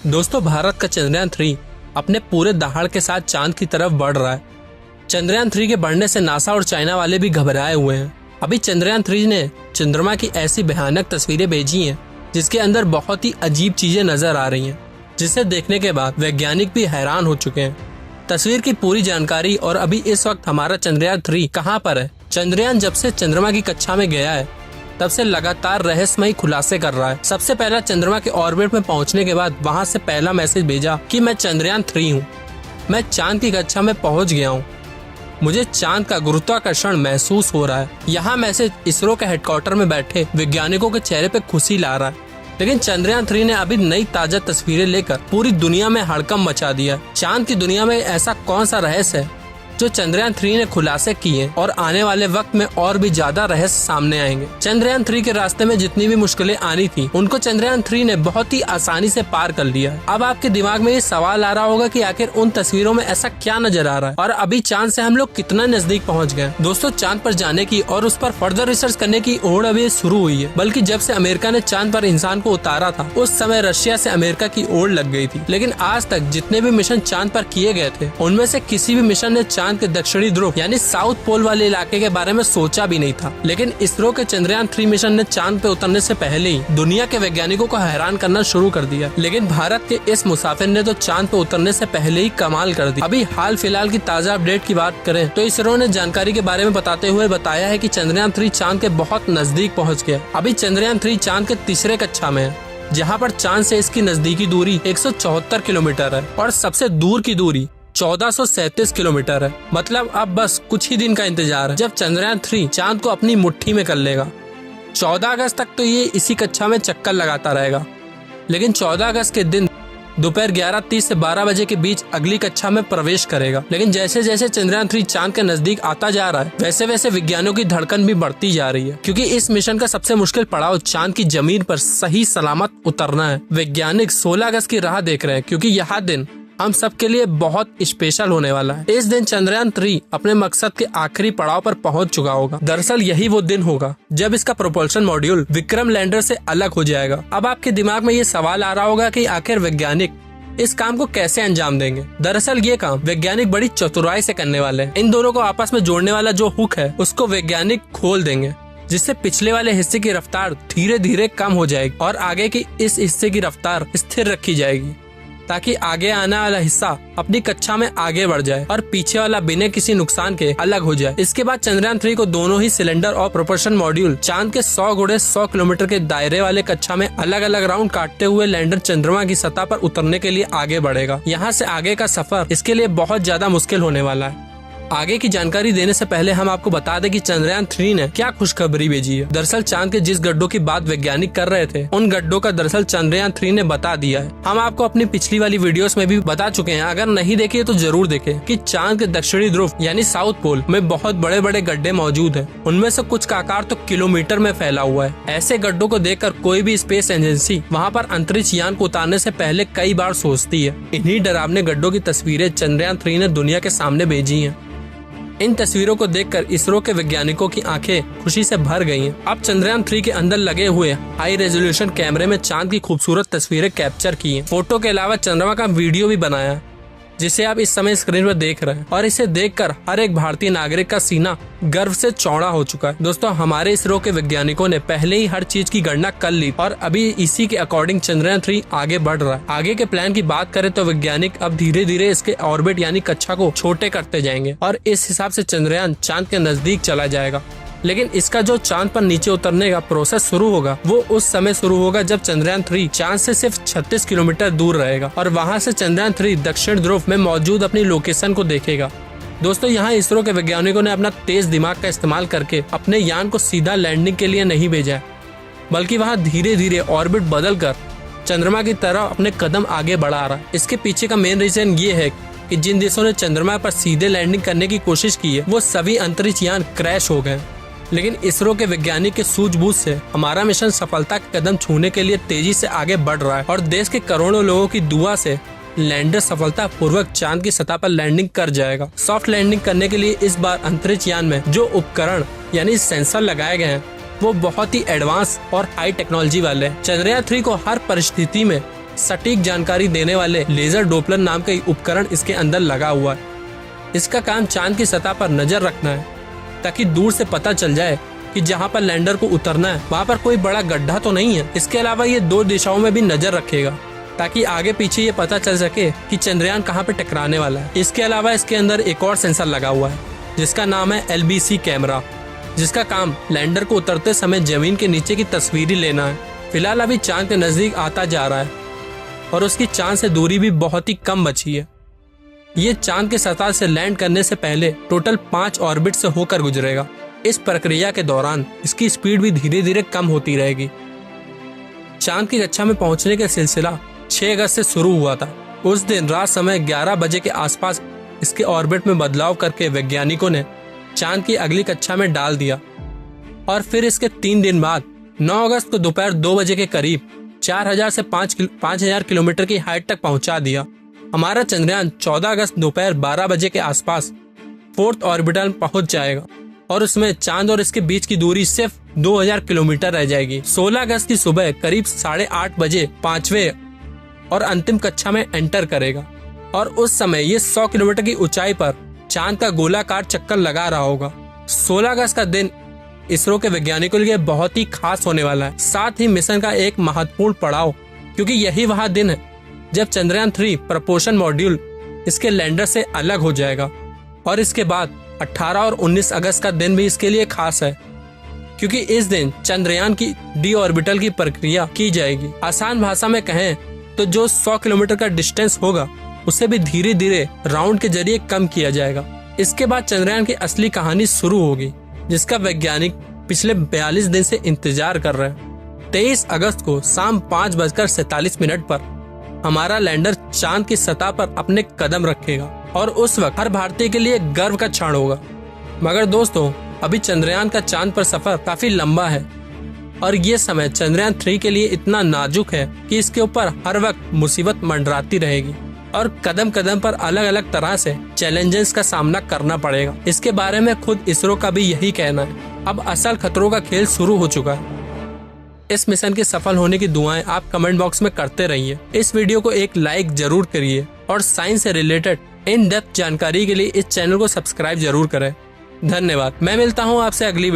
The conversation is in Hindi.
दोस्तों, भारत का चंद्रयान 3 अपने पूरे दहाड़ के साथ चांद की तरफ बढ़ रहा है। चंद्रयान 3 के बढ़ने से नासा और चाइना वाले भी घबराए हुए हैं। अभी चंद्रयान 3 ने चंद्रमा की ऐसी भयानक तस्वीरें भेजी हैं जिसके अंदर बहुत ही अजीब चीजें नजर आ रही हैं, जिसे देखने के बाद वैज्ञानिक भी हैरान हो चुके हैं। तस्वीर की पूरी जानकारी और अभी इस वक्त हमारा चंद्रयान 3 कहाँ पर है। चंद्रयान जब से चंद्रमा की कक्षा में गया है तब से लगातार रहस्यमयी खुलासे कर रहा है। सबसे पहला चंद्रमा के ऑर्बिट में पहुंचने के बाद वहां से पहला मैसेज भेजा कि मैं चंद्रयान 3 हूँ, मैं चांद की कक्षा में पहुंच गया हूँ, मुझे चांद का गुरुत्वाकर्षण महसूस हो रहा है। यहाँ मैसेज इसरो के हेडक्वार्टर में बैठे वैज्ञानिकों के चेहरे पे खुशी ला रहा है। लेकिन चंद्रयान 3 ने अभी नई ताजा तस्वीरें लेकर पूरी दुनिया में हड़कंप मचा दिया है। चांद की दुनिया में ऐसा कौन सा रहस्य है जो चंद्रयान 3 ने खुलासे किए और आने वाले वक्त में और भी ज्यादा रहस्य सामने आएंगे। चंद्रयान 3 के रास्ते में जितनी भी मुश्किलें आनी थी उनको चंद्रयान 3 ने बहुत ही आसानी से पार कर लिया है। अब आपके दिमाग में ये सवाल आ रहा होगा कि आखिर उन तस्वीरों में ऐसा क्या नजर आ रहा है और अभी चांद से हम लोग कितना नजदीक पहुँच गए। दोस्तों, चांद पर जाने की और उस पर फर्दर रिसर्च करने की ओर अभी शुरू हुई है। बल्कि जब से अमेरिका ने चांद पर इंसान को उतारा था उस समय रशिया से अमेरिका की ओर लग गई थी। लेकिन आज तक जितने भी मिशन चांद पर किए गए थे उनमें से किसी भी मिशन ने चांद के दक्षिणी ध्रुव यानी साउथ पोल वाले इलाके के बारे में सोचा भी नहीं था। लेकिन इसरो के चंद्रयान 3 मिशन ने चांद पे उतरने से पहले ही दुनिया के वैज्ञानिकों को हैरान करना शुरू कर दिया। लेकिन भारत के इस मुसाफिर ने तो चांद पे उतरने से पहले ही कमाल कर दी। अभी हाल फिलहाल की ताजा अपडेट की बात करें तो इसरो ने जानकारी के बारे में बताते हुए बताया है कि चंद्रयान 3 चांद के बहुत नजदीक पहुँच गया। अभी चंद्रयान 3 चांद के तीसरे कक्षा में है, जहाँ पर चांद से इसकी नजदीकी दूरी 174 किलोमीटर है और सबसे दूर की दूरी 1437 किलोमीटर है। मतलब अब बस कुछ ही दिन का इंतजार है जब चंद्रयान 3 चांद को अपनी मुट्ठी में कर लेगा। 14 अगस्त तक तो ये इसी कक्षा में चक्कर लगाता रहेगा। लेकिन 14 अगस्त के दिन दोपहर 11:30 से 12 बजे के बीच अगली कक्षा में प्रवेश करेगा। लेकिन जैसे जैसे चंद्रयान 3 चांद के नजदीक आता जा रहा है वैसे वैसे विज्ञानियों की धड़कन भी बढ़ती जा रही है, क्योंकि इस मिशन का सबसे मुश्किल पड़ाव चांद की जमीन पर सही सलामत उतरना है। वैज्ञानिक 16 अगस्त की राह देख रहे हैं, क्योंकि यह दिन हम सबके लिए बहुत स्पेशल होने वाला है। इस दिन चंद्रयान 3 अपने मकसद के आखिरी पड़ाव पर पहुंच चुका होगा। दरअसल यही वो दिन होगा जब इसका प्रोपल्शन मॉड्यूल विक्रम लैंडर से अलग हो जाएगा। अब आपके दिमाग में ये सवाल आ रहा होगा कि आखिर वैज्ञानिक इस काम को कैसे अंजाम देंगे। दरअसल ये काम वैज्ञानिक बड़ी चतुराई से करने वाले हैं। इन दोनों को आपस में जोड़ने वाला जो हुक है उसको वैज्ञानिक खोल देंगे, जिससे पिछले वाले हिस्से की रफ्तार धीरे धीरे कम हो जाएगी और आगे की इस हिस्से की रफ्तार स्थिर रखी जाएगी, ताकि आगे आने वाला हिस्सा अपनी कक्षा में आगे बढ़ जाए और पीछे वाला बिना किसी नुकसान के अलग हो जाए। इसके बाद चंद्रयान 3 को दोनों ही सिलेंडर और प्रोपल्शन मॉड्यूल चांद के 100 गुणे 100 किलोमीटर के दायरे वाले कक्षा में अलग अलग राउंड काटते हुए लैंडर चंद्रमा की सतह पर उतरने के लिए आगे बढ़ेगा। यहाँ से आगे का सफर इसके लिए बहुत ज्यादा मुश्किल होने वाला है। आगे की जानकारी देने से पहले हम आपको बता दें कि चंद्रयान 3 ने क्या खुशखबरी भेजी है। दरअसल चांद के जिस गड्ढों की बात वैज्ञानिक कर रहे थे उन गड्ढों का दरअसल चंद्रयान 3 ने बता दिया है। हम आपको अपनी पिछली वाली वीडियोस में भी बता चुके हैं, अगर नहीं देखे तो जरूर देखें, कि चांद के दक्षिणी ध्रुव यानी साउथ पोल में बहुत बड़े बड़े गड्ढे मौजूद है। उनमें से कुछ का आकार तो किलोमीटर में फैला हुआ है। ऐसे गड्ढों को देखकर कोई भी स्पेस एजेंसी वहाँ पर अंतरिक्ष यान को उतारने से पहले कई बार सोचती है। इन्हीं डरावने गड्ढों की तस्वीरें चंद्रयान 3 ने दुनिया के सामने भेजी है। इन तस्वीरों को देखकर इसरो के वैज्ञानिकों की आंखें खुशी से भर गई हैं। अब चंद्रयान 3 के अंदर लगे हुए हाई रेजोल्यूशन कैमरे में चांद की खूबसूरत तस्वीरें कैप्चर की हैं। फोटो के अलावा चंद्रमा का वीडियो भी बनाया, जिसे आप इस समय स्क्रीन पर देख रहे हैं, और इसे देखकर हर एक भारतीय नागरिक का सीना गर्व से चौड़ा हो चुका है। दोस्तों, हमारे इसरो के वैज्ञानिकों ने पहले ही हर चीज की गणना कर ली और अभी इसी के अकॉर्डिंग चंद्रयान 3 आगे बढ़ रहा है। आगे के प्लान की बात करें तो वैज्ञानिक अब धीरे धीरे इसके ऑर्बिट यानी कक्षा को छोटे करते जाएंगे और इस हिसाब से चंद्रयान चांद के नजदीक चला जाएगा। लेकिन इसका जो चांद पर नीचे उतरने का प्रोसेस शुरू होगा वो उस समय शुरू होगा जब चंद्रयान 3 चांद से सिर्फ 36 किलोमीटर दूर रहेगा और वहां से चंद्रयान 3 दक्षिण ध्रुव में मौजूद अपनी लोकेशन को देखेगा। दोस्तों, यहाँ इसरो के वैज्ञानिकों ने अपना तेज दिमाग का इस्तेमाल करके अपने यान को सीधा लैंडिंग के लिए नहीं भेजा है, बल्कि वहाँ धीरे धीरे ऑर्बिट बदल कर चंद्रमा की तरफ अपने कदम आगे बढ़ा रहा है। इसके पीछे का मेन रीजन ये है कि जिन देशों ने चंद्रमा पर सीधे लैंडिंग करने की कोशिश की है वो सभी अंतरिक्ष यान क्रैश हो गए। लेकिन इसरो के वैज्ञानिक के सूझबूझ से हमारा मिशन सफलता के कदम छूने के लिए तेजी से आगे बढ़ रहा है और देश के करोड़ों लोगों की दुआ से लैंडर सफलता पूर्वक चांद की सतह पर लैंडिंग कर जाएगा। सॉफ्ट लैंडिंग करने के लिए इस बार अंतरिक्ष यान में जो उपकरण यानी सेंसर लगाए गए हैं वो बहुत ही एडवांस और हाई टेक्नोलॉजी वाले हैं। चंद्रयान 3 को हर परिस्थिति में सटीक जानकारी देने वाले लेजर डोपलर नाम का उपकरण इसके अंदर लगा हुआ है। इसका काम चांद की सतह पर नजर रखना है ताकि दूर से पता चल जाए कि जहां पर लैंडर को उतरना है वहां पर कोई बड़ा गड्ढा तो नहीं है। इसके अलावा ये 2 दिशाओं में भी नजर रखेगा ताकि आगे पीछे ये पता चल सके कि चंद्रयान कहां पे टकराने वाला है। इसके अलावा इसके अंदर एक और सेंसर लगा हुआ है जिसका नाम है LBC कैमरा, जिसका काम लैंडर को उतरते समय जमीन के नीचे की तस्वीरें लेना है। फिलहाल अभी चांद के नजदीक आता जा रहा है और उसकी चांद से दूरी भी बहुत ही कम बची है। ये चांद के सतह से लैंड करने से पहले टोटल 5 ऑर्बिट से होकर गुजरेगा। इस प्रक्रिया के दौरान इसकी स्पीड भी धीरे धीरे कम होती रहेगी। चांद की कक्षा में पहुंचने का सिलसिला 6 अगस्त से शुरू हुआ था। उस दिन रात समय 11 बजे के आसपास इसके ऑर्बिट में बदलाव करके वैज्ञानिकों ने चांद की अगली कक्षा में डाल दिया और फिर इसके 3 दिन बाद 9 अगस्त को दोपहर 2 बजे के करीब 4000 से 5000 किलोमीटर की हाइट तक पहुंचा दिया। हमारा चंद्रयान 14 अगस्त दोपहर 12 बजे के आसपास 4th ऑर्बिटल पहुंच जाएगा और उसमें चांद और इसके बीच की दूरी सिर्फ 2000 किलोमीटर रह जाएगी। 16 अगस्त की सुबह करीब 8:30 बजे 5वें और अंतिम कक्षा में एंटर करेगा और उस समय ये 100 किलोमीटर की ऊंचाई पर चांद का गोलाकार चक्कर लगा रहा होगा। 16 अगस्त का दिन इसरो के वैज्ञानिकों के लिए बहुत ही खास होने वाला है, साथ ही मिशन का एक महत्वपूर्ण पड़ाव, क्योंकि यही वह दिन है जब चंद्रयान 3 प्रपोशन मॉड्यूल इसके लैंडर से अलग हो जाएगा। और इसके बाद 18 और 19 अगस्त का दिन भी इसके लिए खास है, क्योंकि इस दिन चंद्रयान की डी ऑर्बिटल की प्रक्रिया की जाएगी। आसान भाषा में कहें तो जो 100 किलोमीटर का डिस्टेंस होगा उसे भी धीरे धीरे राउंड के जरिए कम किया जाएगा। इसके बाद चंद्रयान की असली कहानी शुरू होगी, जिसका वैज्ञानिक पिछले 42 दिन से इंतजार कर रहे हैं। 23 अगस्त को शाम 5:47 पर हमारा लैंडर चांद की सतह पर अपने कदम रखेगा और उस वक्त हर भारतीय के लिए गर्व का क्षण होगा। मगर दोस्तों, अभी चंद्रयान का चांद पर सफर काफी लंबा है और ये समय चंद्रयान 3 के लिए इतना नाजुक है कि इसके ऊपर हर वक्त मुसीबत मंडराती रहेगी और कदम कदम पर अलग अलग तरह से चैलेंजेस का सामना करना पड़ेगा। इसके बारे में खुद इसरो का भी यही कहना है। अब असल खतरों का खेल शुरू हो चुका है। इस मिशन के सफल होने की दुआएं आप कमेंट बॉक्स में करते रहिए। इस वीडियो को एक लाइक जरूर करिए और साइंस से रिलेटेड इन डेप्थ जानकारी के लिए इस चैनल को सब्सक्राइब जरूर करें। धन्यवाद। मैं मिलता हूँ आपसे अगली